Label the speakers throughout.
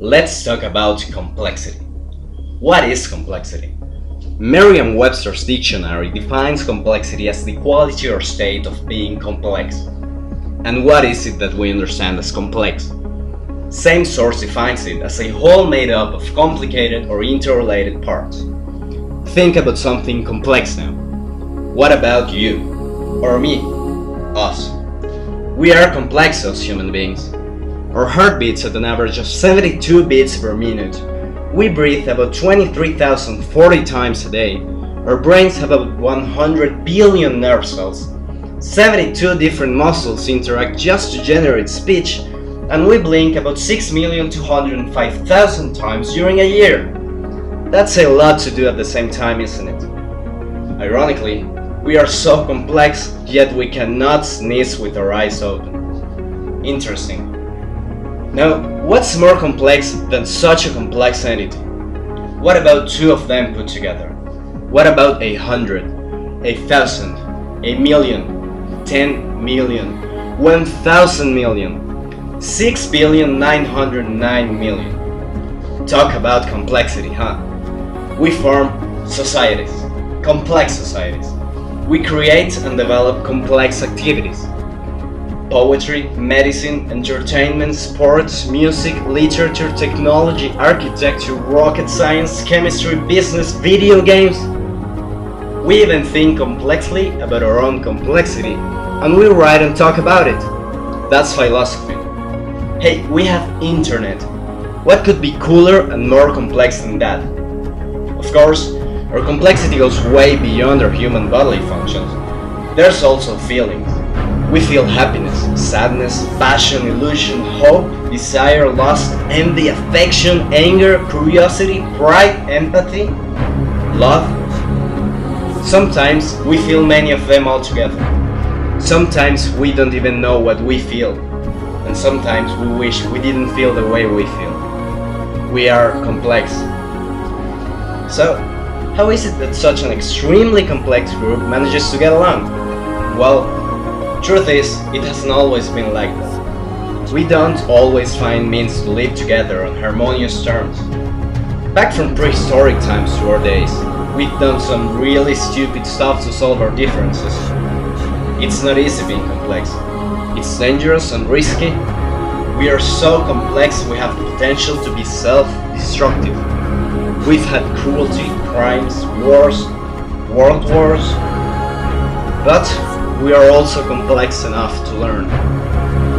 Speaker 1: Let's talk about complexity. What is complexity? Merriam-Webster's dictionary defines complexity as the quality or state of being complex. And what is it that we understand as complex? Same source defines it as a whole made up of complicated or interrelated parts. Think about something complex now. What about you? Or me? Us? We are complex as human beings. Our heart beats at an average of 72 beats per minute. We breathe about 23,040 times a day. Our brains have about 100 billion nerve cells. 72 different muscles interact just to generate speech, and we blink about 6,205,000 times during a year. That's a lot to do at the same time, isn't it? Ironically, we are so complex, yet we cannot sneeze with our eyes open. Interesting. Now, what's more complex than such a complex entity? What about two of them put together? What about 100, 1,000, a million, 10 million, 1,000 million, 6,909,000,000? Talk about complexity, huh? We form societies, complex societies. We create and develop complex activities. Poetry, medicine, entertainment, sports, music, literature, technology, architecture, rocket science, chemistry, business, video games. We even think complexly about our own complexity, and we write and talk about it. That's philosophy. Hey, we have internet. What could be cooler and more complex than that? Of course, our complexity goes way beyond our human bodily functions. There's also feelings. We feel happiness, sadness, passion, illusion, hope, desire, lust, envy, affection, anger, curiosity, pride, empathy, love. Sometimes we feel many of them all together. Sometimes we don't even know what we feel. And sometimes we wish we didn't feel the way we feel. We are complex. So, how is it that such an extremely complex group manages to get along? Well, truth is, it hasn't always been like that. We don't always find means to live together on harmonious terms. Back from prehistoric times to our days, we've done some really stupid stuff to solve our differences. It's not easy being complex. It's dangerous and risky. We are so complex we have the potential to be self-destructive. We've had cruelty, crimes, wars, world wars, but we are also complex enough to learn.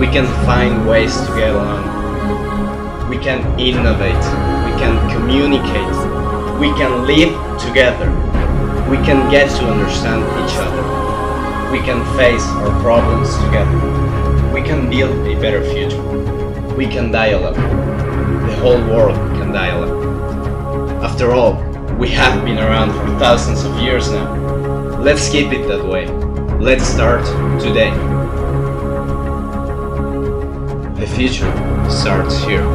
Speaker 1: We can find ways to get along. We can innovate. We can communicate. We can live together. We can get to understand each other. We can face our problems together. We can build a better future. We can dialogue. The whole world can dialogue. After all, we have been around for thousands of years now. Let's keep it that way. Let's start today. The future starts here.